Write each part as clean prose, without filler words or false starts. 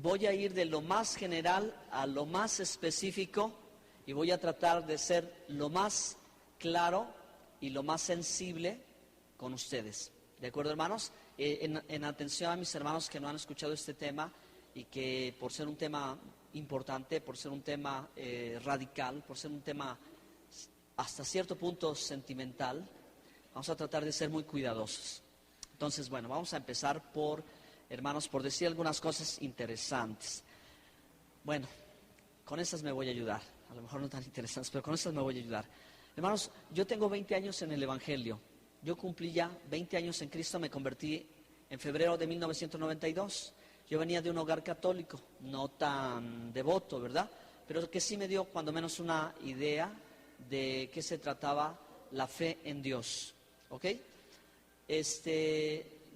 voy a ir de lo más general a lo más específico y voy a tratar de ser lo más claro y lo más sensible con ustedes. ¿De acuerdo, hermanos? En atención a mis hermanos que no han escuchado este tema y que por ser un tema importante, por ser un tema radical, por ser un tema hasta cierto punto sentimental, vamos a tratar de ser muy cuidadosos. Entonces, bueno, vamos a empezar por, hermanos, por decir algunas cosas interesantes. Bueno, con estas me voy a ayudar. A lo mejor no tan interesantes, pero con estas me voy a ayudar. Hermanos, yo tengo 20 años en el Evangelio. Yo cumplí ya 20 años en Cristo, me convertí en febrero de 1992. Yo venía de un hogar católico, no tan devoto, ¿verdad? Pero que sí me dio cuando menos una idea de qué se trataba la fe en Dios, ¿ok?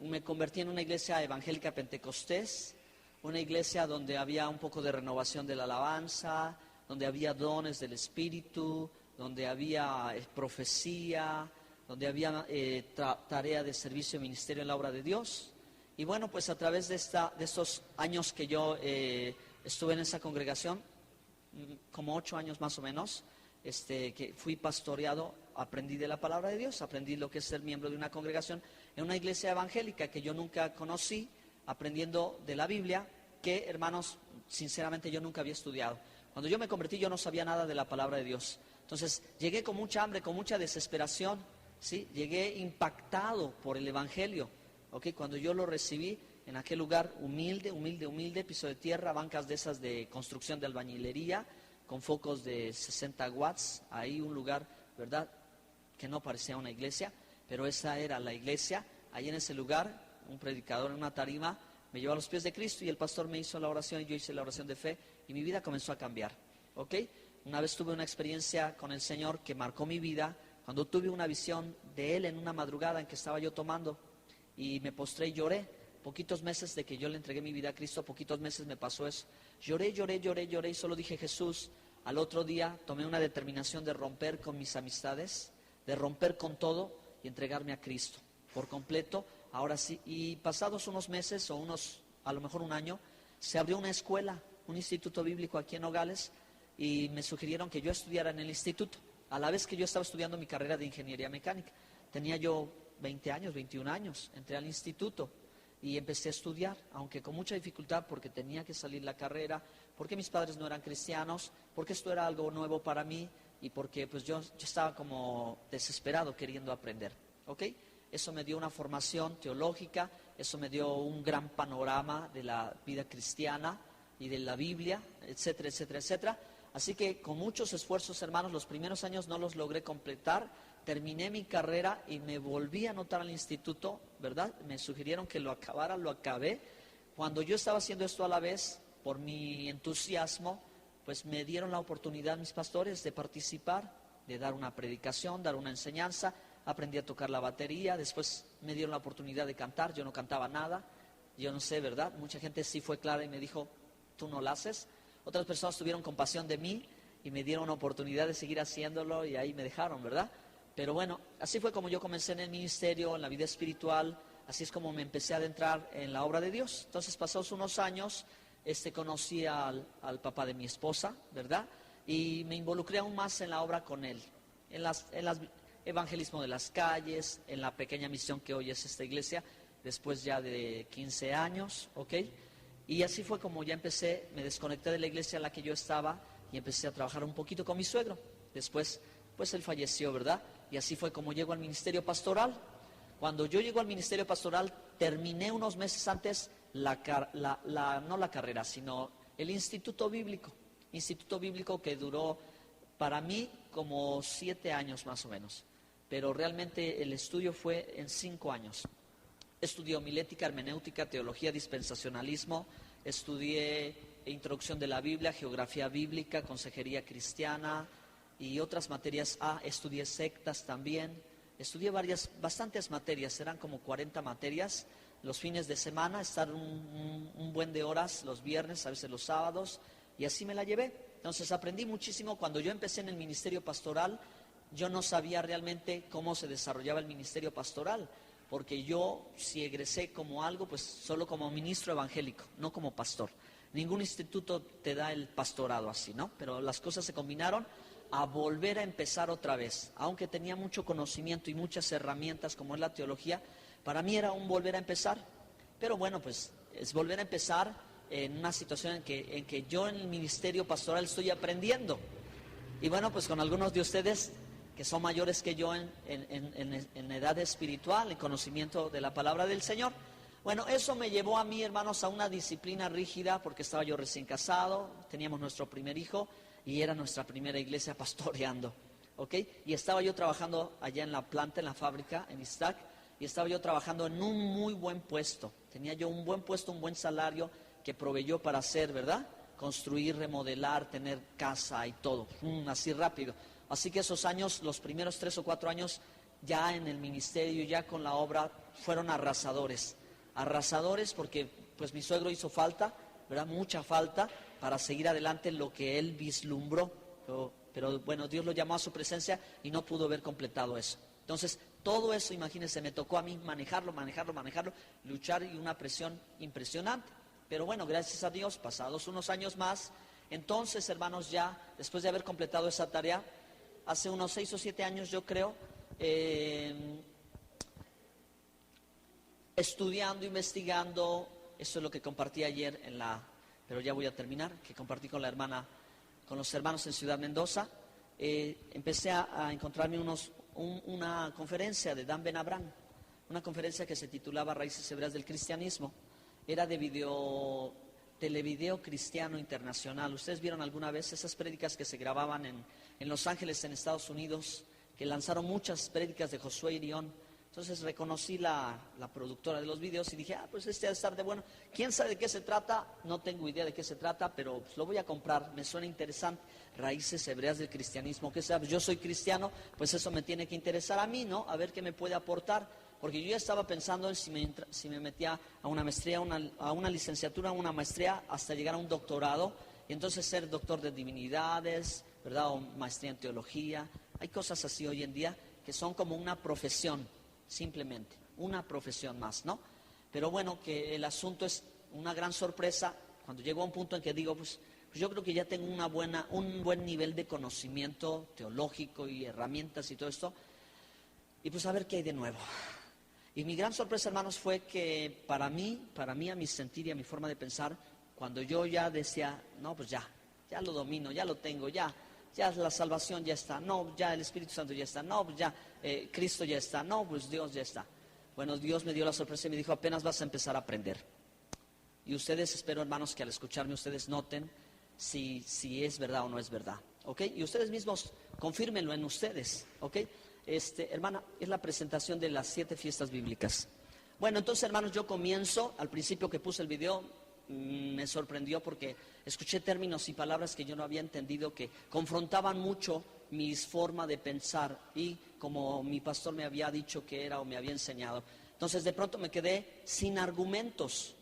Me convertí en una iglesia evangélica pentecostés, una iglesia donde había un poco de renovación de la alabanza, donde había dones del Espíritu, donde había profecía, donde había tarea de servicio y ministerio en la obra de Dios. Y bueno, pues a través de estos años que yo estuve en esa congregación, como 8 años más o menos, que fui pastoreado, aprendí de la palabra de Dios, aprendí lo que es ser miembro de una congregación en una iglesia evangélica que yo nunca conocí, aprendiendo de la Biblia, que, hermanos, sinceramente yo nunca había estudiado. Cuando yo me convertí yo no sabía nada de la palabra de Dios. Entonces llegué con mucha hambre, con mucha desesperación, ¿sí? Llegué impactado por el Evangelio, ¿ok? Cuando yo lo recibí en aquel lugar humilde, piso de tierra, bancas de esas de construcción de albañilería, con focos de 60 watts, ahí un lugar, ¿verdad?, que no parecía una iglesia, pero esa era la iglesia. Ahí en ese lugar, un predicador en una tarima me llevó a los pies de Cristo y el pastor me hizo la oración y yo hice la oración de fe y mi vida comenzó a cambiar, ¿ok? Una vez tuve una experiencia con el Señor que marcó mi vida, cuando tuve una visión de Él en una madrugada en que estaba yo tomando y me postré y lloré. Poquitos meses de que yo le entregué mi vida a Cristo, poquitos meses me pasó eso. Lloré y solo dije Jesús. Al otro día tomé una determinación de romper con mis amistades, de romper con todo y entregarme a Cristo por completo. Ahora sí, y pasados unos meses o a lo mejor un año, se abrió una escuela, un instituto bíblico aquí en Nogales y me sugirieron que yo estudiara en el instituto, a la vez que yo estaba estudiando mi carrera de ingeniería mecánica. Tenía yo 20 años, 21 años, entré al instituto y empecé a estudiar, aunque con mucha dificultad porque tenía que salir la carrera, porque mis padres no eran cristianos, porque esto era algo nuevo para mí y porque pues yo estaba como desesperado queriendo aprender, ¿ok? Eso me dio una formación teológica, eso me dio un gran panorama de la vida cristiana y de la Biblia, etcétera, etcétera, etcétera. Así que con muchos esfuerzos, hermanos, los primeros años no los logré completar, terminé mi carrera y me volví a anotar al instituto, ¿verdad? Me sugirieron que lo acabara, lo acabé. Cuando yo estaba haciendo esto a la vez, por mi entusiasmo, pues me dieron la oportunidad mis pastores de participar, de dar una predicación, dar una enseñanza. Aprendí a tocar la batería, después me dieron la oportunidad de cantar, yo no cantaba nada, yo no sé, ¿verdad? Mucha gente sí fue clara y me dijo, tú no lo haces. Otras personas tuvieron compasión de mí y me dieron una oportunidad de seguir haciéndolo y ahí me dejaron, ¿verdad? Pero bueno, así fue como yo comencé en el ministerio, en la vida espiritual, así es como me empecé a adentrar en la obra de Dios. Entonces, pasados unos años, conocí al papá de mi esposa, ¿verdad? Y me involucré aún más en la obra con él, en las evangelismo de las calles, en la pequeña misión que hoy es esta iglesia, después ya de 15 años, ¿ok? Y así fue como ya empecé, me desconecté de la iglesia en la que yo estaba y empecé a trabajar un poquito con mi suegro. Después, pues él falleció, ¿verdad? Y así fue como llego al ministerio pastoral. Cuando yo llego al ministerio pastoral, terminé unos meses antes no la carrera, sino el instituto bíblico que duró para mí como 7 años más o menos. Pero realmente el estudio fue en 5 años. Estudié homilética, hermenéutica, teología, dispensacionalismo, estudié introducción de la Biblia, geografía bíblica, consejería cristiana y otras materias. Estudié sectas también, estudié bastantes materias, eran como 40 materias. Los fines de semana, estar un buen de horas, los viernes, a veces los sábados, y así me la llevé. Entonces aprendí muchísimo. Cuando yo empecé en el ministerio pastoral, yo no sabía realmente cómo se desarrollaba el ministerio pastoral, porque yo, si egresé como algo, pues solo como ministro evangélico, no como pastor. Ningún instituto te da el pastorado así, ¿no? Pero las cosas se combinaron a volver a empezar otra vez. Aunque tenía mucho conocimiento y muchas herramientas como es la teología, para mí era un volver a empezar. Pero bueno, pues es volver a empezar en una situación en que yo en el ministerio pastoral estoy aprendiendo. Y bueno, pues con algunos de ustedes que son mayores que yo en edad espiritual, en conocimiento de la palabra del Señor. Bueno, eso me llevó a mí, hermanos, a una disciplina rígida, porque estaba yo recién casado, teníamos nuestro primer hijo y era nuestra primera iglesia pastoreando, ¿ok? Y estaba yo trabajando allá en la planta, en la fábrica, en Iztac, y estaba yo trabajando en un muy buen puesto. Tenía yo un buen puesto, un buen salario que proveyó para hacer, ¿verdad? Construir, remodelar, tener casa y todo, así rápido. Así que esos años, los primeros 3 o 4 años, ya en el ministerio, ya con la obra, fueron arrasadores. Arrasadores porque pues mi suegro hizo falta, ¿verdad? Mucha falta para seguir adelante lo que él vislumbró. Pero bueno, Dios lo llamó a su presencia y no pudo haber completado eso. Entonces, todo eso, imagínense, me tocó a mí manejarlo, luchar y una presión impresionante. Pero bueno, gracias a Dios, pasados unos años más, entonces, hermanos, ya después de haber completado esa tarea, hace unos 6 o 7 años, yo creo, estudiando, investigando, eso es lo que compartí ayer pero ya voy a terminar, que compartí con los hermanos en Ciudad Mendoza. Empecé a encontrarme una conferencia de Dan Ben Abraham, una conferencia que se titulaba Raíces Hebreas del Cristianismo. Era de televideo cristiano internacional. ¿Ustedes vieron alguna vez esas prédicas que se grababan en Los Ángeles, en Estados Unidos, que lanzaron muchas prédicas de Josué Irión? Entonces reconocí la productora de los videos y dije, pues este ha de estar de bueno. ¿Quién sabe de qué se trata? No tengo idea de qué se trata, pero pues, lo voy a comprar, me suena interesante. Raíces Hebreas del Cristianismo, ¿qué sabes? Yo soy cristiano, pues eso me tiene que interesar a mí, ¿no? A ver qué me puede aportar. Porque yo ya estaba pensando en si me metía a una maestría, a una licenciatura, a una maestría, hasta llegar a un doctorado, y entonces ser doctor de divinidades, ¿verdad? O maestría en teología. Hay cosas así hoy en día que son como una profesión, simplemente, una profesión más, ¿no? Pero bueno, que el asunto es una gran sorpresa cuando llego a un punto en que digo, pues yo creo que ya tengo un buen nivel de conocimiento teológico y herramientas y todo esto, y pues a ver qué hay de nuevo. Y mi gran sorpresa, hermanos, fue que para mí, a mi sentir y a mi forma de pensar, cuando yo ya decía, no, pues ya lo domino, ya lo tengo, ya la salvación ya está, no, ya el Espíritu Santo ya está, no, pues ya Cristo ya está, no, pues Dios ya está. Bueno, Dios me dio la sorpresa y me dijo, apenas vas a empezar a aprender. Y ustedes, espero, hermanos, que al escucharme ustedes noten si es verdad o no es verdad, ¿ok? Y ustedes mismos confírmenlo en ustedes, ¿ok? Hermana, es la presentación de las 7 fiestas bíblicas. Bueno, entonces, hermanos, yo comienzo, al principio que puse el video, me sorprendió porque escuché términos y palabras que yo no había entendido, que confrontaban mucho mi forma de pensar y como mi pastor me había dicho que era o me había enseñado. Entonces, de pronto me quedé sin argumentos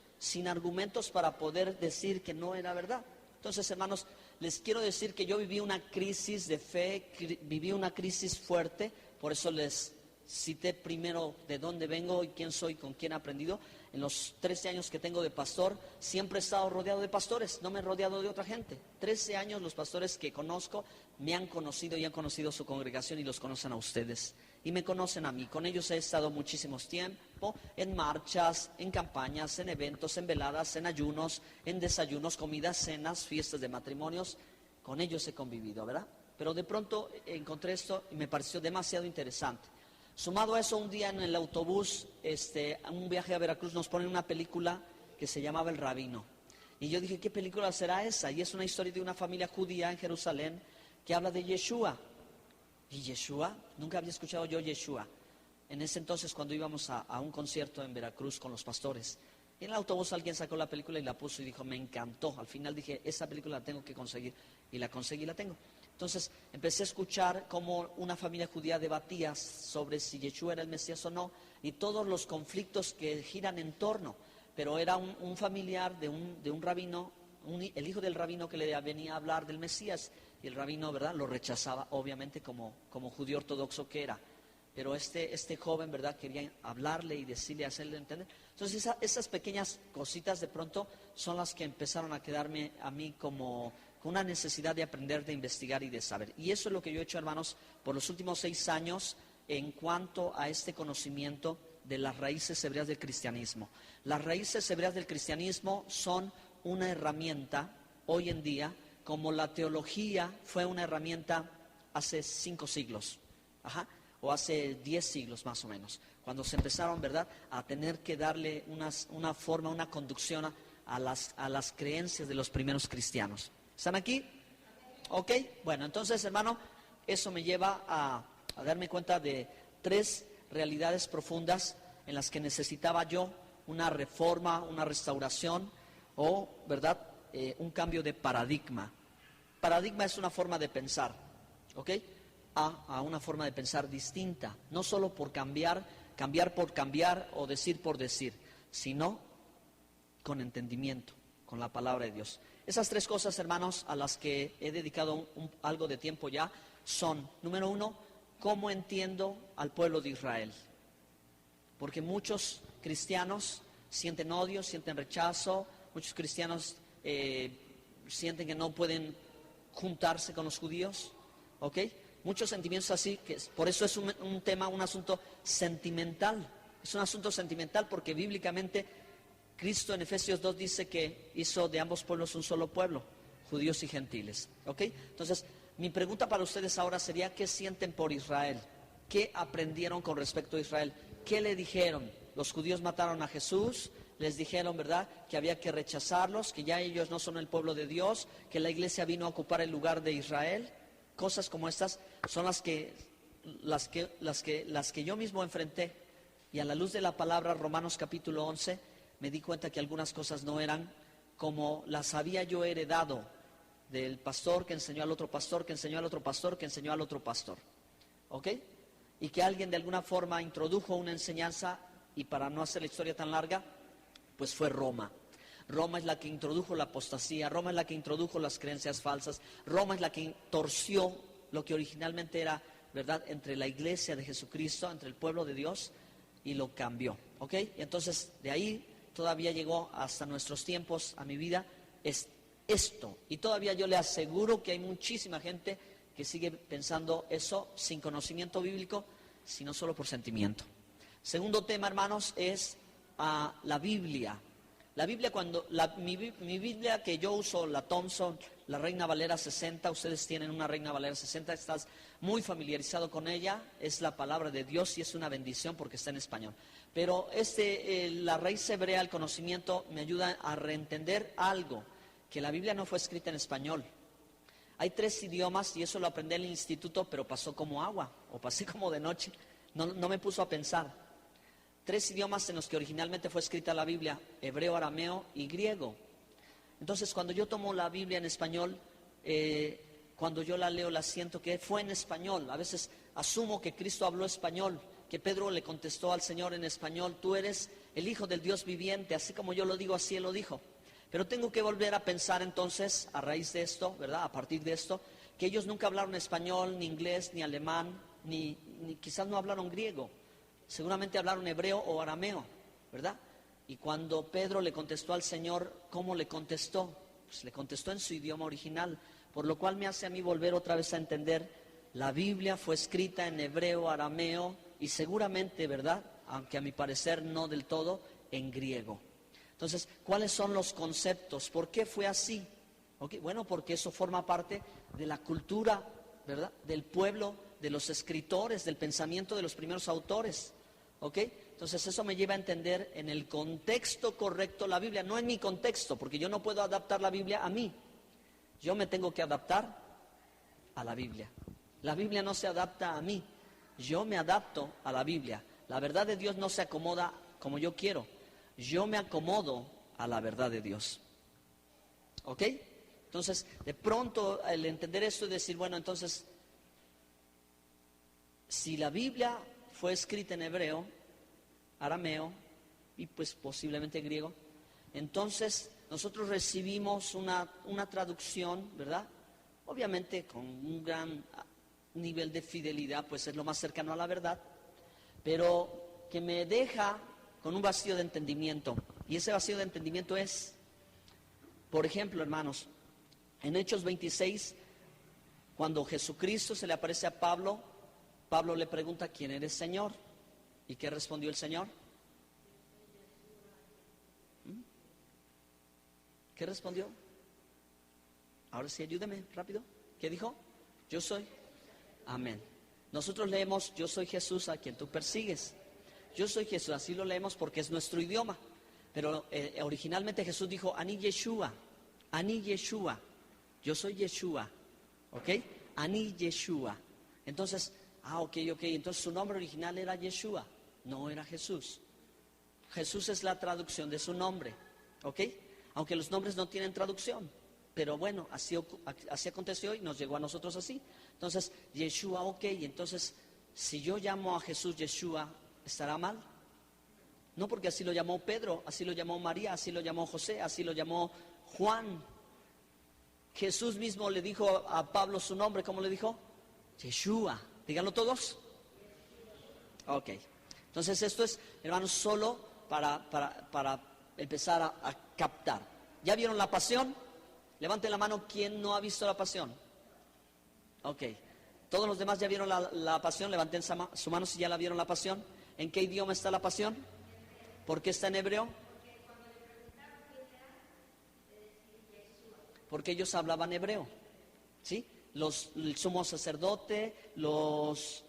para poder decir que no era verdad. Entonces, hermanos, les quiero decir que yo viví una crisis de fe, viví una crisis fuerte. Por eso les cité primero de dónde vengo y quién soy, con quién he aprendido. En los 13 años que tengo de pastor, siempre he estado rodeado de pastores, no me he rodeado de otra gente. 13 años los pastores que conozco me han conocido y han conocido su congregación y los conocen a ustedes. Y me conocen a mí. Con ellos he estado muchísimos tiempo, en marchas, en campañas, en eventos, en veladas, en ayunos, en desayunos, comidas, cenas, fiestas de matrimonios. Con ellos he convivido, ¿verdad? Pero de pronto encontré esto y me pareció demasiado interesante. Sumado a eso, un día en el autobús, un viaje a Veracruz, nos ponen una película que se llamaba El Rabino. Y yo dije, ¿qué película será esa? Y es una historia de una familia judía en Jerusalén que habla de Yeshua. ¿Y Yeshua? Nunca había escuchado yo Yeshua. En ese entonces, cuando íbamos a un concierto en Veracruz con los pastores, y en el autobús alguien sacó la película y la puso y dijo, me encantó. Al final dije, esa película la tengo que conseguir. Y la conseguí y la tengo. Entonces empecé a escuchar cómo una familia judía debatía sobre si Yeshua era el Mesías o no, y todos los conflictos que giran en torno. Pero era un familiar de un rabino, el hijo del rabino que le venía a hablar del Mesías, y el rabino, ¿verdad?, lo rechazaba, obviamente, como judío ortodoxo que era. pero este joven, ¿verdad?, quería hablarle y decirle, hacerle entender. Entonces esas pequeñas cositas de pronto son las que empezaron a quedarme a mí como con una necesidad de aprender, de investigar y de saber. Y eso es lo que yo he hecho, hermanos, por los últimos 6 años en cuanto a este conocimiento de las raíces hebreas del cristianismo. Las raíces hebreas del cristianismo son una herramienta hoy en día, como la teología fue una herramienta hace 5 siglos, o hace 10 siglos más o menos, cuando se empezaron, ¿verdad?, a tener que darle una forma, una conducción a las creencias de los primeros cristianos. ¿Están aquí? Ok, bueno, entonces, hermano, eso me lleva a darme cuenta de 3 realidades profundas en las que necesitaba yo una reforma, una restauración o, ¿verdad?, un cambio de paradigma. Paradigma es una forma de pensar, ¿ok?, a una forma de pensar distinta, no solo por cambiar por cambiar o decir por decir, sino con entendimiento, con la palabra de Dios. Esas 3 cosas, hermanos, a las que he dedicado algo de tiempo ya, son, número 1, cómo entiendo al pueblo de Israel. Porque muchos cristianos sienten odio, sienten rechazo, muchos cristianos sienten que no pueden juntarse con los judíos, ¿ok? Muchos sentimientos así, que por eso es un tema, un asunto sentimental. Es un asunto sentimental porque bíblicamente Cristo en Efesios 2 dice que hizo de ambos pueblos un solo pueblo, judíos y gentiles, ¿ok? Entonces, mi pregunta para ustedes ahora sería, ¿qué sienten por Israel? ¿Qué aprendieron con respecto a Israel? ¿Qué le dijeron? Los judíos mataron a Jesús, les dijeron, ¿verdad?, que había que rechazarlos, que ya ellos no son el pueblo de Dios, que la iglesia vino a ocupar el lugar de Israel. Cosas como estas son las que yo mismo enfrenté. Y a la luz de la palabra, Romanos capítulo 11, me di cuenta que algunas cosas no eran como las había yo heredado del pastor que enseñó al otro pastor, que enseñó al otro pastor, que enseñó al otro pastor. ¿Ok? Y que alguien de alguna forma introdujo una enseñanza, y para no hacer la historia tan larga, pues fue Roma. Roma es la que introdujo la apostasía, Roma es la que introdujo las creencias falsas, Roma es la que torció lo que originalmente era, ¿verdad?, entre la iglesia de Jesucristo, entre el pueblo de Dios, y lo cambió, ¿ok? Y entonces de ahí todavía llegó hasta nuestros tiempos, a mi vida, es esto. Y todavía yo le aseguro que hay muchísima gente que sigue pensando eso sin conocimiento bíblico, sino solo por sentimiento. Segundo tema, hermanos, es la Biblia. La Biblia, mi Biblia que yo uso, la Thompson, la Reina Valera 60, ustedes tienen una Reina Valera 60, estás muy familiarizado con ella, es la palabra de Dios y es una bendición porque está en español. Pero la raíz hebrea, el conocimiento, me ayuda a reentender algo, que la Biblia no fue escrita en español. Hay 3 idiomas y eso lo aprendí en el instituto, pero pasó como agua, o pasé como de noche, no me puso a pensar. 3 idiomas en los que originalmente fue escrita la Biblia: hebreo, arameo y griego. Entonces, cuando yo tomo la Biblia en español, cuando yo la leo, la siento que fue en español. A veces asumo que Cristo habló español, que Pedro le contestó al Señor en español: tú eres el Hijo del Dios viviente, así como yo lo digo, así Él lo dijo. Pero tengo que volver a pensar entonces, a raíz de esto, ¿verdad?, a partir de esto, que ellos nunca hablaron español, ni inglés, ni alemán, ni quizás no hablaron griego. Seguramente hablaron hebreo o arameo, ¿verdad? Y cuando Pedro le contestó al Señor, ¿cómo le contestó? Pues le contestó en su idioma original, por lo cual me hace a mí volver otra vez a entender, la Biblia fue escrita en hebreo, arameo y seguramente, ¿verdad?, aunque a mi parecer no del todo, en griego. Entonces, ¿cuáles son los conceptos? ¿Por qué fue así? ¿Okay? Bueno, porque eso forma parte de la cultura, ¿verdad?, del pueblo, de los escritores, del pensamiento de los primeros autores. ¿Ok? Entonces eso me lleva a entender en el contexto correcto la Biblia, no en mi contexto, porque yo no puedo adaptar la Biblia a mí. Yo me tengo que adaptar a la Biblia. La Biblia no se adapta a mí, yo me adapto a la Biblia. La verdad de Dios no se acomoda como yo quiero, yo me acomodo a la verdad de Dios. ¿Ok? Entonces, de pronto, el entender esto y decir, bueno, entonces, si la Biblia fue escrita en hebreo, arameo y pues posiblemente griego, entonces nosotros recibimos una traducción, ¿verdad? Obviamente con un gran nivel de fidelidad, pues es lo más cercano a la verdad, pero que me deja con un vacío de entendimiento. Y ese vacío de entendimiento es, por ejemplo, hermanos, en Hechos 26, cuando Jesucristo se le aparece a Pablo, Pablo le pregunta: ¿quién eres, Señor? ¿Y qué respondió el Señor? ¿Qué respondió? Ahora sí, ayúdame rápido. ¿Qué dijo? Yo soy. Amén. Nosotros leemos: yo soy Jesús a quien tú persigues. Yo soy Jesús, así lo leemos porque es nuestro idioma. Pero originalmente Jesús dijo: Ani Yeshua, Ani Yeshua. Yo soy Yeshua, ¿ok? Ani Yeshua. Entonces, ok. Entonces su nombre original era Yeshua, no era Jesús. Jesús es la traducción de su nombre, ¿ok? Aunque los nombres no tienen traducción. Pero bueno, así aconteció y nos llegó a nosotros así. Entonces, Yeshua, ok. Entonces, si yo llamo a Jesús Yeshua, ¿estará mal? No, porque así lo llamó Pedro, así lo llamó María, así lo llamó José, así lo llamó Juan. Jesús mismo le dijo a Pablo su nombre. ¿Cómo le dijo? Yeshua. Díganlo todos. Ok. Entonces esto es, hermanos, solo para empezar a captar. ¿Ya vieron la pasión? Levanten la mano quien no ha visto la pasión. Ok. ¿Todos los demás ya vieron la pasión? Levanten su mano si ya la vieron la pasión. ¿En qué idioma está la pasión? ¿Por qué está en hebreo? Porque ellos hablaban hebreo, ¿sí? El sumo sacerdote, los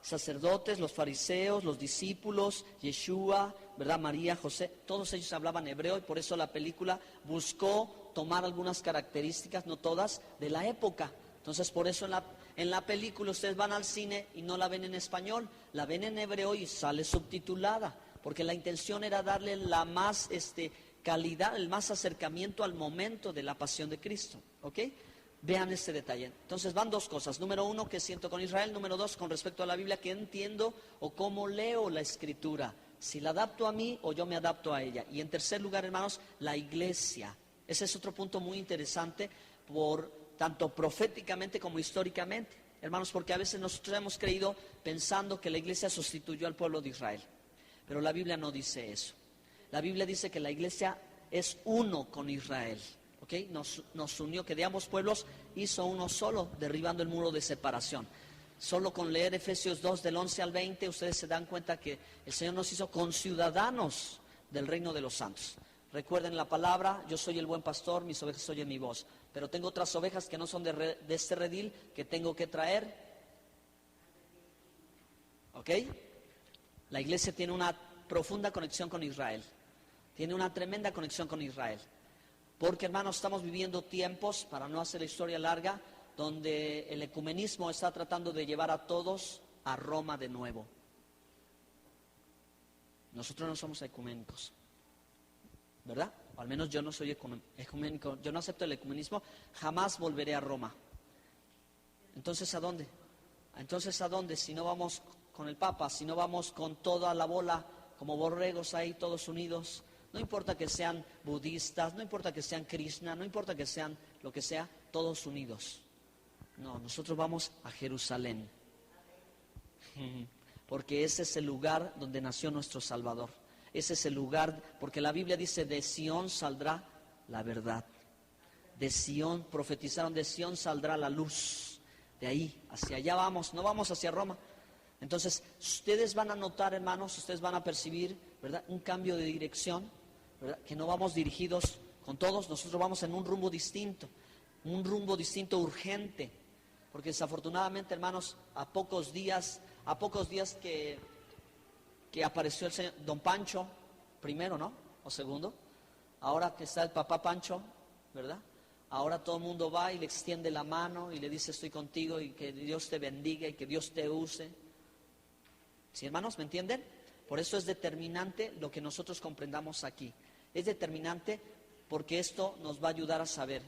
sacerdotes, los fariseos, los discípulos, Yeshua, ¿verdad? María, José, todos ellos hablaban hebreo y por eso la película buscó tomar algunas características, no todas, de la época. Entonces por eso en la película ustedes van al cine y no la ven en español, la ven en hebreo y sale subtitulada, porque la intención era darle la más calidad, el más acercamiento al momento de la pasión de Cristo, ¿ok? Vean este detalle. Entonces van dos cosas: número uno, ¿qué siento con Israel? Número dos, con respecto a la Biblia, ¿qué entiendo o cómo leo la Escritura? Si la adapto a mí o yo me adapto a ella. Y en tercer lugar, hermanos, la iglesia. Ese es otro punto muy interesante, tanto proféticamente como históricamente, hermanos, porque a veces nosotros hemos creído pensando que la iglesia sustituyó al pueblo de Israel, pero la Biblia no dice eso. La Biblia dice que la iglesia es uno con Israel, ¿ok? Nos unió, que de ambos pueblos hizo uno solo, derribando el muro de separación. Solo con leer Efesios 2 del 11 al 20 ustedes se dan cuenta que el Señor nos hizo conciudadanos del reino de los santos. Recuerden la palabra: yo soy el buen pastor, mis ovejas oyen mi voz. Pero tengo otras ovejas que no son de este redil, que tengo que traer. ¿Ok? La iglesia tiene una profunda conexión con Israel. Tiene una tremenda conexión con Israel. Porque, hermanos, estamos viviendo tiempos, para no hacer la historia larga, donde el ecumenismo está tratando de llevar a todos a Roma de nuevo. Nosotros no somos ecuménicos, ¿verdad? O al menos yo no soy ecuménico, yo no acepto el ecumenismo, jamás volveré a Roma. Entonces, ¿a dónde? Entonces, ¿a dónde? Si no vamos con el Papa, si no vamos con toda la bola, como borregos ahí todos unidos. No importa que sean budistas, no importa que sean Krishna, no importa que sean lo que sea, todos unidos. No, nosotros vamos a Jerusalén. Porque ese es el lugar donde nació nuestro Salvador. Ese es el lugar, porque la Biblia dice: de Sión saldrá la verdad. De Sión, profetizaron, de Sión saldrá la luz. De ahí, hacia allá vamos, no vamos hacia Roma. Entonces, ustedes van a notar, hermanos, ustedes van a percibir, ¿verdad?, un cambio de dirección, ¿verdad?, que no vamos dirigidos con todos, nosotros vamos en un rumbo distinto urgente, porque desafortunadamente, hermanos, a pocos días que apareció el señor Don Pancho, primero, ¿no?, o segundo, ahora que está el papá Pancho, ¿verdad?, ahora todo el mundo va y le extiende la mano y le dice: estoy contigo y que Dios te bendiga y que Dios te use. ¿Sí, hermanos? ¿Me entienden? Por eso es determinante lo que nosotros comprendamos aquí. Es determinante porque esto nos va a ayudar a saber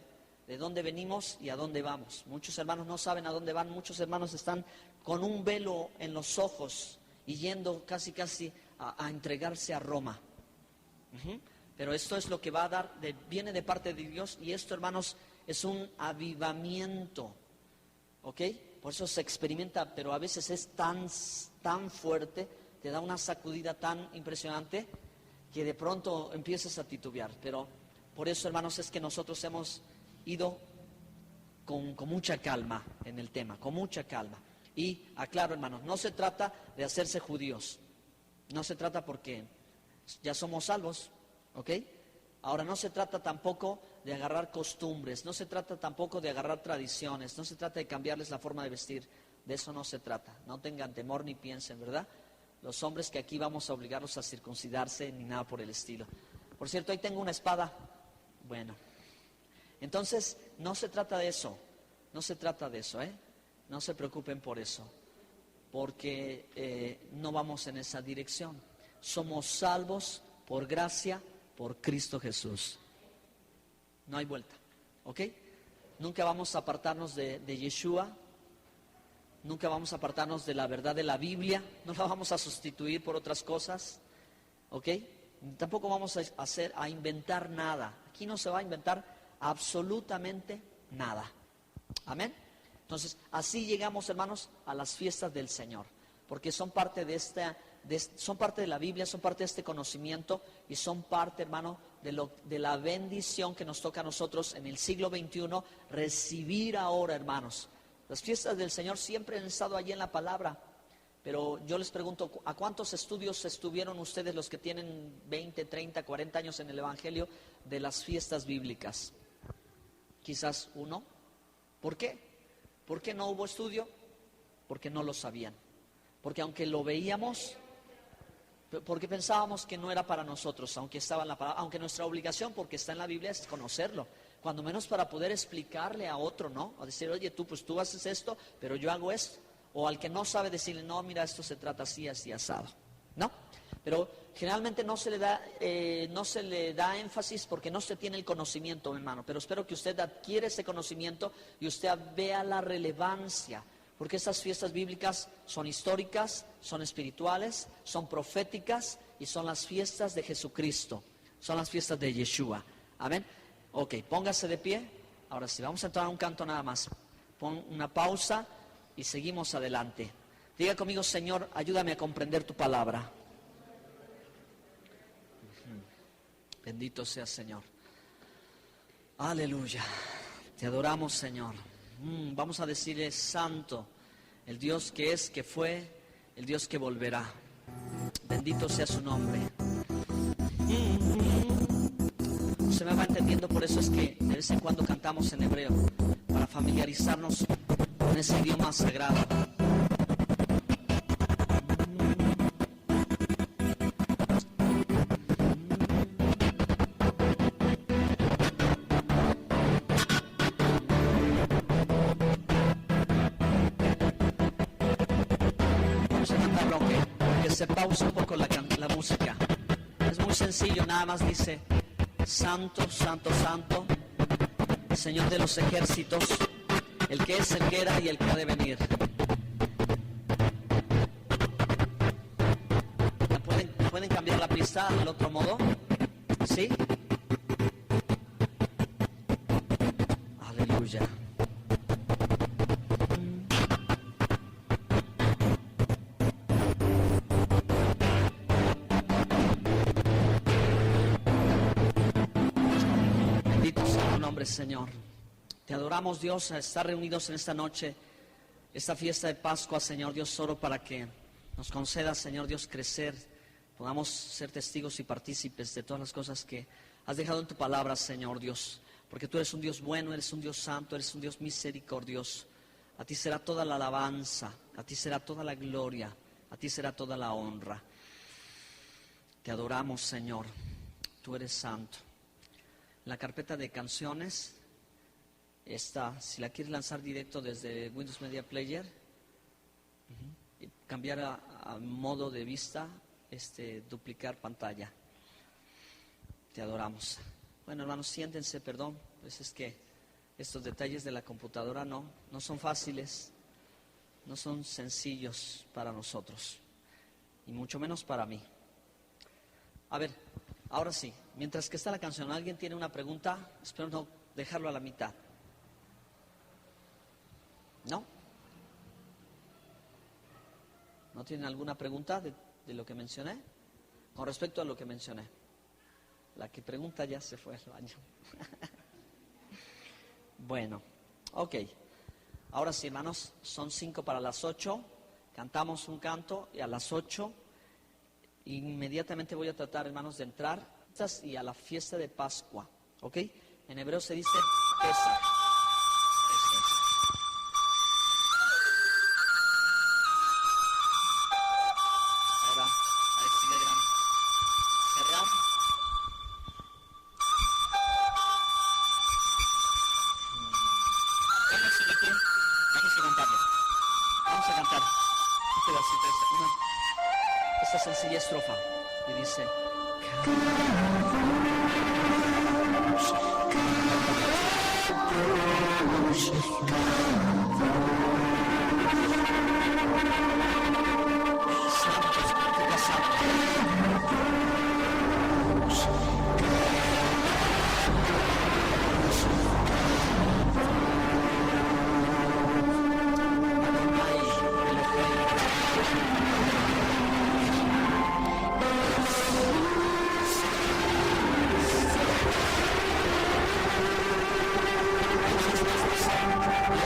de dónde venimos y a dónde vamos. Muchos hermanos no saben a dónde van, muchos hermanos están con un velo en los ojos y yendo casi a entregarse a Roma. Pero esto es lo que va a dar, viene de parte de Dios, y esto, hermanos, es un avivamiento, ¿ok? Por eso se experimenta, pero a veces es tan fuerte, te da una sacudida tan impresionante que de pronto empiezas a titubear. Pero por eso, hermanos, es que nosotros hemos ido con mucha calma en el tema, con mucha calma. Y aclaro, hermanos, no se trata de hacerse judíos, no se trata porque ya somos salvos, ¿ok? Ahora, no se trata tampoco de agarrar costumbres, no se trata tampoco de agarrar tradiciones, no se trata de cambiarles la forma de vestir, de eso no se trata. No tengan temor ni piensen, ¿verdad? Los hombres que aquí vamos a obligarlos a circuncidarse ni nada por el estilo. Por cierto, ahí tengo una espada. Bueno, entonces no se trata de eso, no se trata de eso, ¿eh? No se preocupen por eso, porque no vamos en esa dirección. Somos salvos por gracia, por Cristo Jesús. No hay vuelta, ¿ok? Nunca vamos a apartarnos de Yeshua, nunca vamos a apartarnos de la verdad de la Biblia, no la vamos a sustituir por otras cosas, ¿ok? Tampoco vamos a inventar nada. Aquí no se va a inventar absolutamente nada. Amén. Entonces, así llegamos, hermanos, a las fiestas del Señor, porque son parte son parte de la Biblia, son parte de este conocimiento y son parte, hermano, de la bendición que nos toca a nosotros en el siglo XXI recibir ahora, hermanos. Las fiestas del Señor siempre han estado allí en la palabra, pero yo les pregunto, ¿a cuántos estudios estuvieron ustedes los que tienen 20, 30, 40 años en el Evangelio de las fiestas bíblicas? Quizás uno. ¿Por qué? ¿Por qué no hubo estudio? Porque no lo sabían. Porque aunque lo veíamos, porque pensábamos que no era para nosotros, aunque estaba en la palabra, aunque nuestra obligación, porque está en la Biblia, es conocerlo. Cuando menos para poder explicarle a otro, ¿no? A decir, oye, tú haces esto, pero yo hago esto. O al que no sabe decirle, no, mira, esto se trata así, así, asado, ¿no? Pero generalmente no se le da énfasis porque no se tiene el conocimiento, hermano. Pero espero que usted adquiere ese conocimiento y usted vea la relevancia. Porque estas fiestas bíblicas son históricas, son espirituales, son proféticas y son las fiestas de Jesucristo. Son las fiestas de Yeshua. Amén. Ok, póngase de pie. Ahora sí, vamos a entrar a un canto nada más. Pon una pausa y seguimos adelante. Diga conmigo, Señor, ayúdame a comprender tu palabra. Bendito sea, Señor. Aleluya. Te adoramos, Señor. Vamos a decirle santo, el Dios que es, que fue, el Dios que volverá. Bendito sea su nombre. Se me va entendiendo, por eso es que de vez en cuando cantamos en hebreo, para familiarizarnos con ese idioma sagrado. Se pausa un poco la música. Es muy sencillo, nada más dice santo, santo, santo, Señor de los ejércitos, el que es, el que era y el que ha de venir. ¿Pueden cambiar la pista al otro modo? ¿Sí? Aleluya. Señor, te adoramos, Dios, a estar reunidos en esta noche, esta fiesta de Pascua, Señor Dios, solo para que nos conceda, Señor Dios, crecer, podamos ser testigos y partícipes de todas las cosas que has dejado en tu palabra, Señor Dios, porque tú eres un Dios bueno, eres un Dios santo, eres un Dios misericordioso. A ti será toda la alabanza, a ti será toda la gloria, a ti será toda la honra. Te adoramos, Señor, tú eres santo. La carpeta de canciones está, si la quieres lanzar directo desde Windows Media Player, y cambiar a modo de vista, duplicar pantalla. Te adoramos. Bueno, hermanos, siéntense, perdón, pues es que estos detalles de la computadora no son fáciles, no son sencillos para nosotros, y mucho menos para mí. A ver, ahora sí, mientras que está la canción, ¿alguien tiene una pregunta? Espero no dejarlo a la mitad. ¿No? ¿No tienen alguna pregunta de lo que mencioné? Con respecto a lo que mencioné. La que pregunta ya se fue al baño. Bueno, ok. Ahora sí, hermanos, son 5 para las 8. Cantamos un canto y a las 8 inmediatamente voy a tratar, hermanos, de entrar y a la fiesta de Pascua. ¿Ok? En hebreo se dice Pesach. Eso es. Ahora, a ver si logran cerrar. Vamos a cantarlo. Vamos a cantar un pedacito, esta sencilla estrofa. Y dice...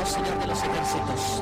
Señor de los ejércitos.